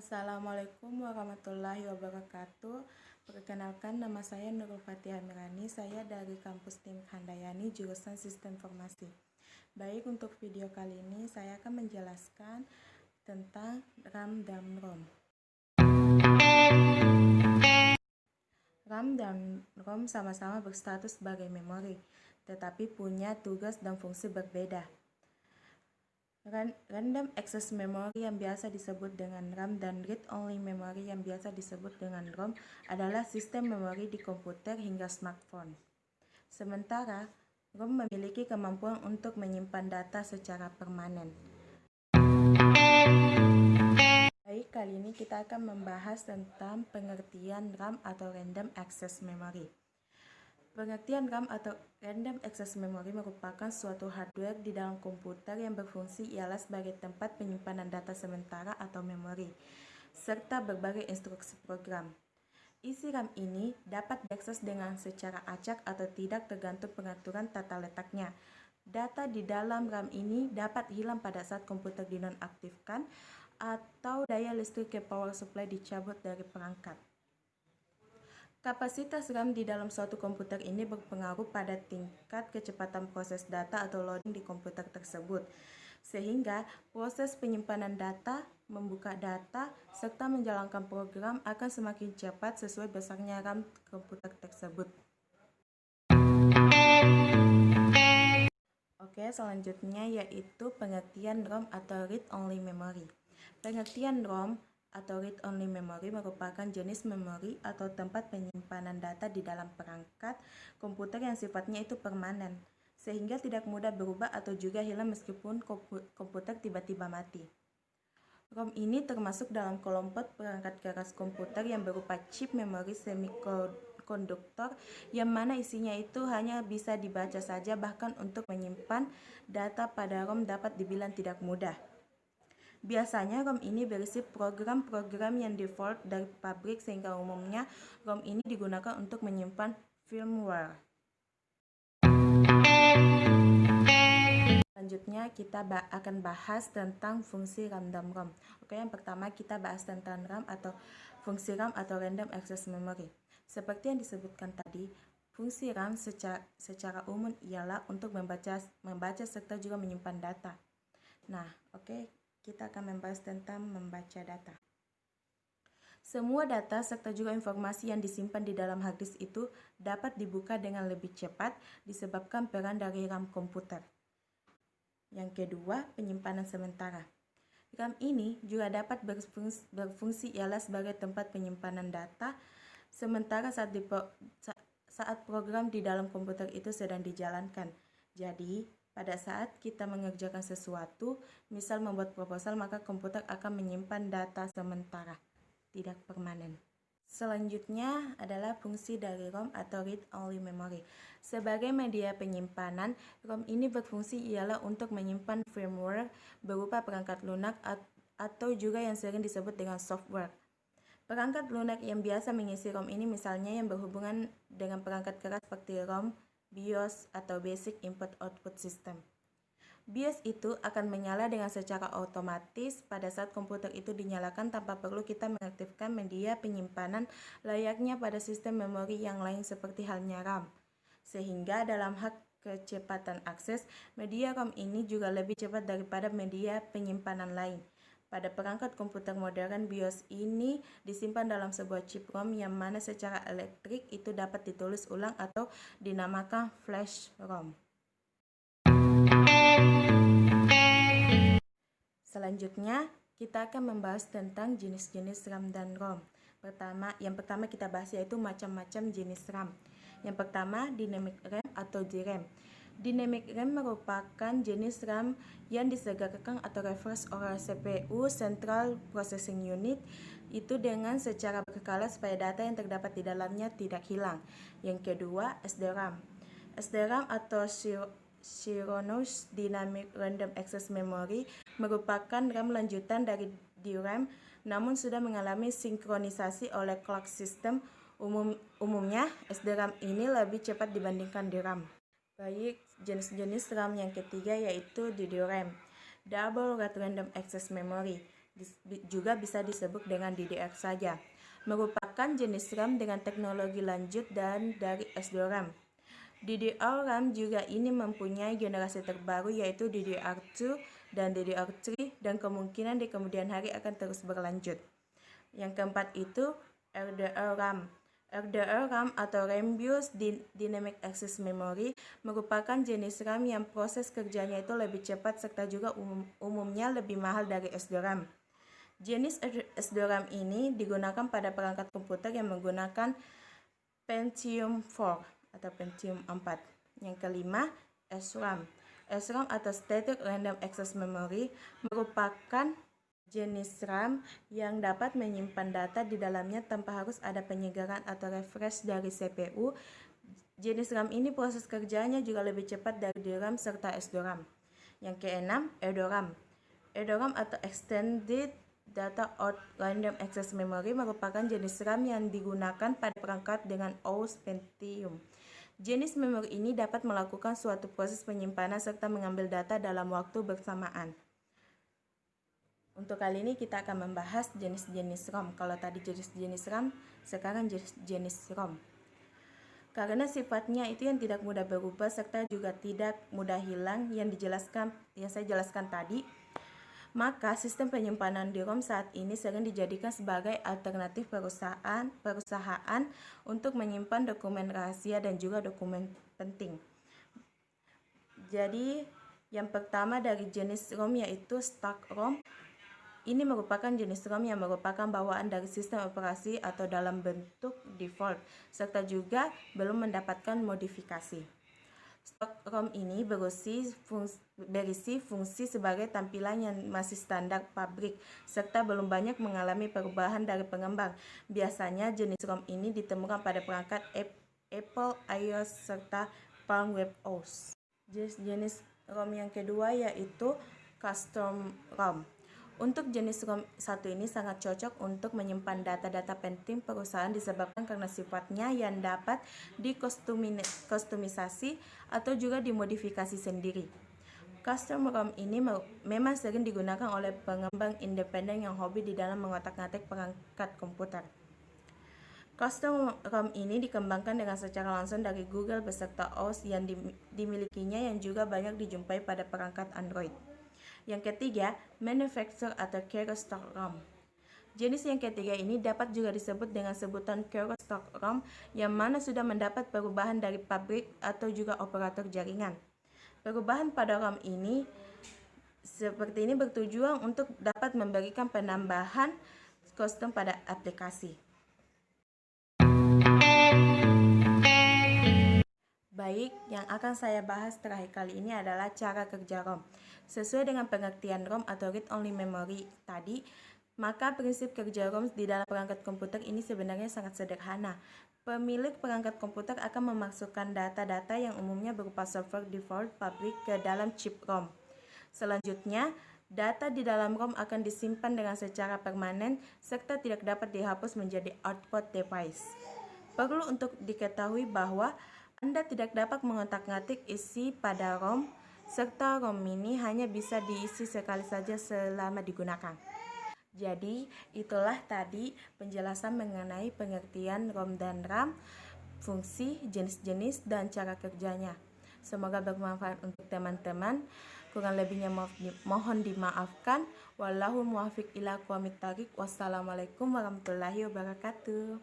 Assalamualaikum warahmatullahi wabarakatuh. Perkenalkan, nama saya Nurul Fatihah Mirani. Saya dari kampus Tim Handayani, jurusan Sistem Informasi. Baik, untuk video kali ini saya akan menjelaskan tentang RAM dan ROM. RAM dan ROM sama-sama berstatus sebagai memori, tetapi punya tugas dan fungsi berbeda. Random Access Memory yang biasa disebut dengan RAM dan Read-Only Memory yang biasa disebut dengan ROM adalah sistem memori di komputer hingga smartphone. Sementara, ROM memiliki kemampuan untuk menyimpan data secara permanen. Baik, kali ini kita akan membahas tentang pengertian RAM atau Random Access Memory. Pengertian RAM atau Random Access Memory merupakan suatu hardware di dalam komputer yang berfungsi ialah sebagai tempat penyimpanan data sementara atau memori, serta berbagai instruksi program. Isi RAM ini dapat diakses dengan secara acak atau tidak tergantung pengaturan tata letaknya. Data di dalam RAM ini dapat hilang pada saat komputer dinonaktifkan atau daya listrik ke power supply dicabut dari perangkat. Kapasitas RAM di dalam suatu komputer ini berpengaruh pada tingkat kecepatan proses data atau loading di komputer tersebut, sehingga proses penyimpanan data, membuka data, serta menjalankan program akan semakin cepat sesuai besarnya RAM komputer tersebut. Oke, selanjutnya yaitu pengertian ROM atau Read-Only Memory. Pengertian ROM atau Read-Only Memory merupakan jenis memori atau tempat penyimpanan data di dalam perangkat komputer yang sifatnya itu permanen, sehingga tidak mudah berubah atau juga hilang meskipun komputer tiba-tiba mati. ROM ini termasuk dalam kelompok perangkat keras komputer yang berupa chip memori semikonduktor yang mana isinya itu hanya bisa dibaca saja, bahkan untuk menyimpan data pada ROM dapat dibilang tidak mudah. Biasanya ROM ini berisi program-program yang default dari pabrik, sehingga umumnya ROM ini digunakan untuk menyimpan firmware. Selanjutnya kita akan bahas tentang fungsi RAM dan ROM. Oke, yang pertama kita bahas tentang RAM atau fungsi RAM atau Random Access Memory. Seperti yang disebutkan tadi, fungsi RAM secara umum ialah untuk membaca serta juga menyimpan data. Nah, oke. Kita akan membahas tentang membaca data. Semua data serta juga informasi yang disimpan di dalam hard disk itu dapat dibuka dengan lebih cepat disebabkan peran dari RAM komputer. Yang kedua, penyimpanan sementara. RAM ini juga dapat berfungsi ialah sebagai tempat penyimpanan data sementara saat program di dalam komputer itu sedang dijalankan. Jadi, pada saat kita mengerjakan sesuatu, misal membuat proposal, maka komputer akan menyimpan data sementara, tidak permanen. Selanjutnya adalah fungsi dari ROM atau Read-Only Memory. Sebagai media penyimpanan, ROM ini berfungsi ialah untuk menyimpan firmware berupa perangkat lunak atau juga yang sering disebut dengan software. Perangkat lunak yang biasa mengisi ROM ini misalnya yang berhubungan dengan perangkat keras seperti ROM, BIOS atau Basic Input Output System. BIOS itu akan menyala dengan secara otomatis pada saat komputer itu dinyalakan tanpa perlu kita mengaktifkan media penyimpanan layaknya pada sistem memori yang lain seperti halnya RAM. Sehingga dalam hal kecepatan akses, media ROM ini juga lebih cepat daripada media penyimpanan lain. Pada perangkat komputer modern, BIOS ini disimpan dalam sebuah chip ROM yang mana secara elektrik itu dapat ditulis ulang atau dinamakan flash ROM. Selanjutnya, kita akan membahas tentang jenis-jenis RAM dan ROM. Yang pertama kita bahas yaitu macam-macam jenis RAM. Yang pertama, Dynamic RAM atau DRAM. Dynamic RAM merupakan jenis RAM yang disegerakan atau reverse oleh CPU (Central Processing Unit) itu dengan secara berkala supaya data yang terdapat di dalamnya tidak hilang. Yang kedua, SDRAM. SDRAM atau Synchronous Dynamic Random Access Memory merupakan RAM lanjutan dari DRAM, namun sudah mengalami sinkronisasi oleh clock system. Umumnya, SDRAM ini lebih cepat dibandingkan DRAM. Baik, jenis-jenis RAM yang ketiga yaitu DRAM, Double Rate Random Access Memory. juga bisa disebut dengan DDR saja, merupakan jenis RAM dengan teknologi lanjut dan dari SD RAM. DDR RAM juga ini mempunyai generasi terbaru yaitu DDR2 dan DDR3 dan kemungkinan di kemudian hari akan terus berlanjut. Yang keempat itu RDR RAM. RDR RAM atau Rambus Dynamic Access Memory merupakan jenis RAM yang proses kerjanya itu lebih cepat serta juga umumnya lebih mahal dari SD RAM. Jenis SD RAM ini digunakan pada perangkat komputer yang menggunakan Pentium 4 atau Pentium 4. Yang kelima, SRAM. SRAM atau Static Random Access Memory merupakan jenis RAM yang dapat menyimpan data di dalamnya tanpa harus ada penyegaran atau refresh dari CPU. Jenis RAM ini proses kerjanya juga lebih cepat dari DRAM serta SDRAM. Yang keenam, EDORAM. EDORAM atau Extended Data Out Random Access Memory merupakan jenis RAM yang digunakan pada perangkat dengan OS Pentium. Jenis memori ini dapat melakukan suatu proses penyimpanan serta mengambil data dalam waktu bersamaan. Untuk kali ini kita akan membahas jenis-jenis ROM. Kalau tadi jenis-jenis RAM, sekarang jenis ROM. Karena sifatnya itu yang tidak mudah berubah serta juga tidak mudah hilang yang saya jelaskan tadi, maka sistem penyimpanan di ROM saat ini sering dijadikan sebagai alternatif perusahaan untuk menyimpan dokumen rahasia dan juga dokumen penting. Jadi, yang pertama dari jenis ROM yaitu stock ROM. Ini merupakan jenis ROM yang merupakan bawaan dari sistem operasi atau dalam bentuk default, serta juga belum mendapatkan modifikasi. Stok ROM ini berisi fungsi sebagai tampilan yang masih standar pabrik, serta belum banyak mengalami perubahan dari pengembang. Biasanya jenis ROM ini ditemukan pada perangkat Apple iOS serta Palm Web OS. Jenis ROM yang kedua yaitu custom ROM. Untuk jenis ROM satu ini sangat cocok untuk menyimpan data-data penting perusahaan disebabkan karena sifatnya yang dapat dikustomisasi atau juga dimodifikasi sendiri. Custom ROM ini memang sering digunakan oleh pengembang independen yang hobi di dalam mengotak-ngatik perangkat komputer. Custom ROM ini dikembangkan dengan secara langsung dari Google beserta OS yang dimilikinya yang juga banyak dijumpai pada perangkat Android. Yang ketiga, manufacturer atau carrier stock ROM. Jenis yang ketiga ini dapat juga disebut dengan sebutan carrier stock ROM yang mana sudah mendapat perubahan dari pabrik atau juga operator jaringan. Perubahan pada ROM ini seperti ini bertujuan untuk dapat memberikan penambahan custom pada aplikasi. Baik, yang akan saya bahas terakhir kali ini adalah cara kerja ROM. Sesuai dengan pengertian ROM atau read-only memory tadi, maka prinsip kerja ROM di dalam perangkat komputer ini sebenarnya sangat sederhana. Pemilik perangkat komputer akan memasukkan data-data yang umumnya berupa software default pabrik ke dalam chip ROM. Selanjutnya, data di dalam ROM akan disimpan dengan secara permanen serta tidak dapat dihapus menjadi output device. Perlu untuk diketahui bahwa Anda tidak dapat mengotak-ngatik isi pada ROM, serta ROM ini hanya bisa diisi sekali saja selama digunakan. Jadi, itulah tadi penjelasan mengenai pengertian ROM dan RAM, fungsi, jenis-jenis, dan cara kerjanya. Semoga bermanfaat untuk teman-teman. Kurang lebihnya mohon dimaafkan. Wallahu muwaffiq ila aqwamit thoriq. Wassalamualaikum warahmatullahi wabarakatuh.